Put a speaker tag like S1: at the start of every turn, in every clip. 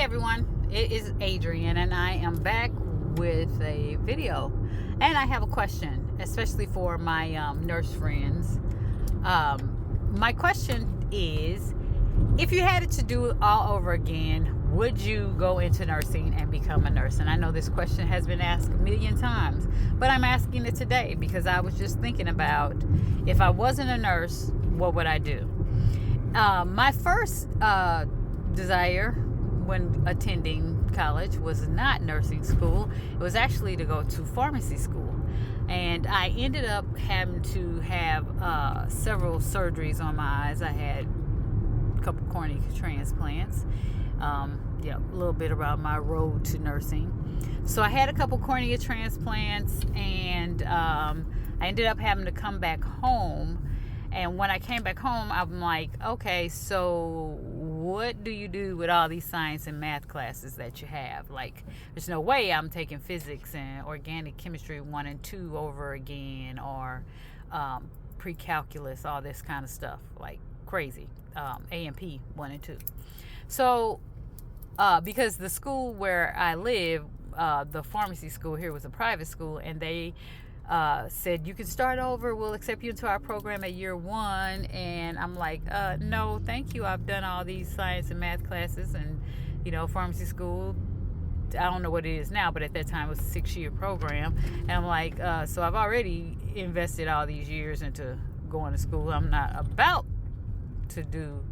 S1: Hey everyone, it is Adrian and I am back with a video, and I have a question, especially for my nurse friends. My question is, if you had it to do it all over again, would you go into nursing and become a nurse? And I know this question has been asked a million times, but I'm asking it today because I was just thinking about, if I wasn't a nurse, what would I do? My first desire when attending college was not nursing school. It was actually to go to pharmacy school. And I ended up having to have several surgeries on my eyes. I had a couple cornea transplants. A little bit about my road to nursing. So I had a couple cornea transplants, and I ended up having to come back home. And when I came back home, I'm like, okay, so what do you do with all these science and math classes that you have? Like, there's no way I'm taking physics and organic chemistry 1 and 2 over again, or pre-calculus, all this kind of stuff, like crazy. A&P 1 and 2. So, because the school where I live, the pharmacy school here was a private school, and they said, you can start over, we'll accept you into our program at year 1. And I'm like, no thank you, I've done all these science and math classes, and pharmacy school, I don't know what it is now, but at that time it was a 6-year program. And I'm like, so I've already invested all these years into going to school. I'm not about to do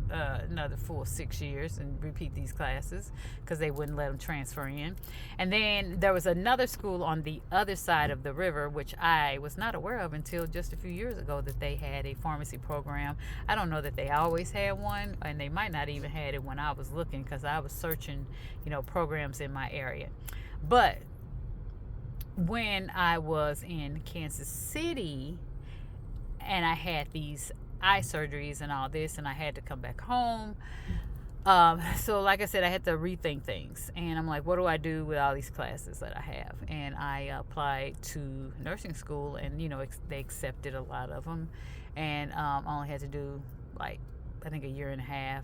S1: another full 6 years and repeat these classes, because they wouldn't let them transfer in. And then there was another school on the other side of the river, which I was not aware of until just a few years ago, that they had a pharmacy program. I don't know that they always had one, and they might not even had it when I was looking, because I was searching programs in my area. But when I was in Kansas City and I had these eye surgeries and all this, and I had to come back home, so like I said, I had to rethink things. And I'm like, what do I do with all these classes that I have? And I applied to nursing school, and they accepted a lot of them, and only had to do, like, I think a year and a half,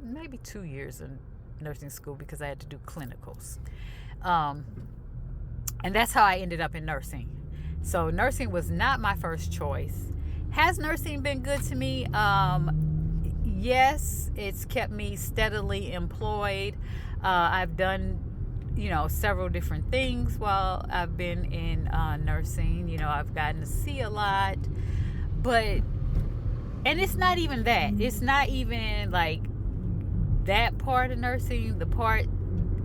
S1: maybe 2 years in nursing school, because I had to do clinicals. And that's how I ended up in nursing. So nursing was not my first choice. Has nursing been good to me? Yes, it's kept me steadily employed. I've done, several different things while I've been in nursing. I've gotten to see a lot, and it's not even that. It's not even like that part of nursing. The part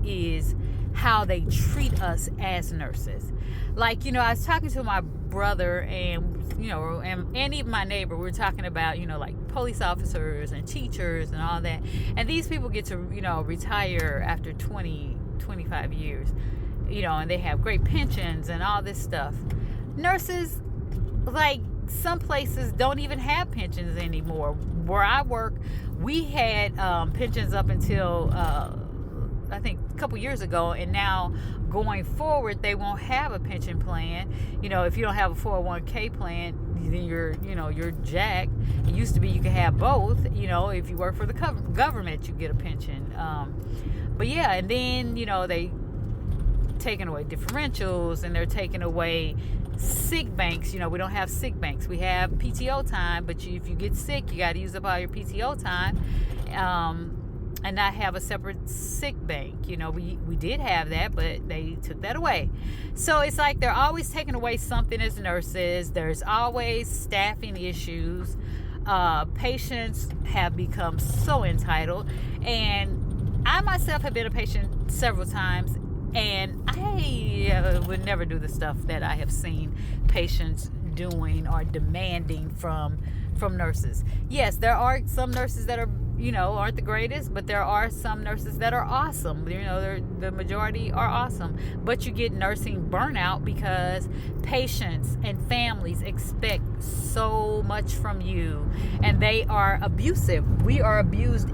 S1: is how they treat us as nurses. Like, I was talking to my brother, and and even my neighbor. We were talking about like police officers and teachers and all that, and these people get to retire after 20-25 years, and they have great pensions and all this stuff. Nurses, like, some places don't even have pensions anymore. Where I work, we had pensions up until I think a couple years ago, and now going forward they won't have a pension plan. If you don't have a 401k plan, then you're jacked. It used to be you could have both. If you work for the government, you get a pension. But yeah, and then they taking away differentials, and they're taking away sick banks. We don't have sick banks. We have PTO time, but if you get sick, you got to use up all your PTO time. And not have a separate sick bank. We did have that, but they took that away. So it's like they're always taking away something as nurses. There's always staffing issues. Patients have become so entitled. And I myself have been a patient several times, and I would never do the stuff that I have seen patients doing or demanding from nurses. Yes, there are some nurses that are aren't the greatest, but there are some nurses that are awesome. The majority are awesome. But you get nursing burnout because patients and families expect so much from you, and they are abusive. We are abused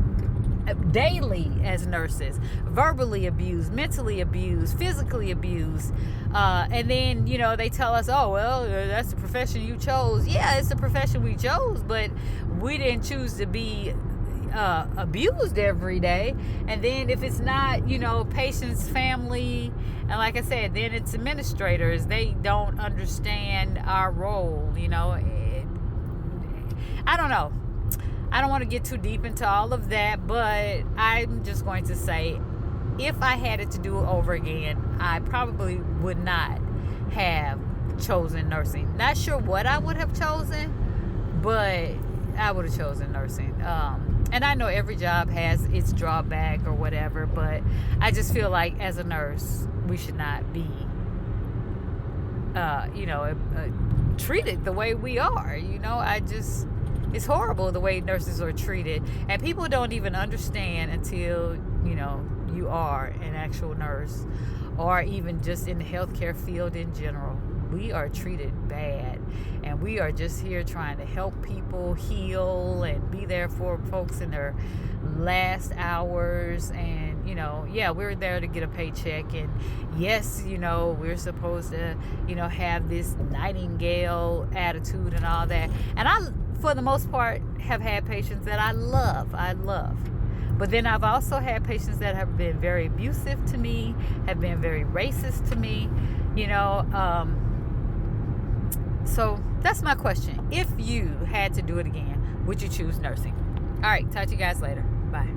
S1: daily as nurses, verbally abused, mentally abused, physically abused, and then they tell us, oh well, that's the profession you chose. Yeah, it's the profession we chose, but we didn't choose to be abused every day. And then if it's not, patient's family, and like I said, then it's administrators, they don't understand our role. I don't know. I don't want to get too deep into all of that, but I'm just going to say, if I had it to do it over again, I probably would not have chosen nursing. Not sure what I would have chosen, but I would have chosen nursing. And I know every job has its drawback or whatever, but I just feel like as a nurse, we should not be, treated the way we are. It's horrible the way nurses are treated, and people don't even understand until you are an actual nurse, or even just in the healthcare field in general. We are treated bad, and we are just here trying to help people heal and be there for folks in their last hours. And we're there to get a paycheck, and yes, we're supposed to have this nightingale attitude and all that. And I, for the most part, have had patients that I love. But then I've also had patients that have been very abusive to me, have been very racist to me, So that's my question. If you had to do it again, would you choose nursing? All right, talk to you guys later. Bye.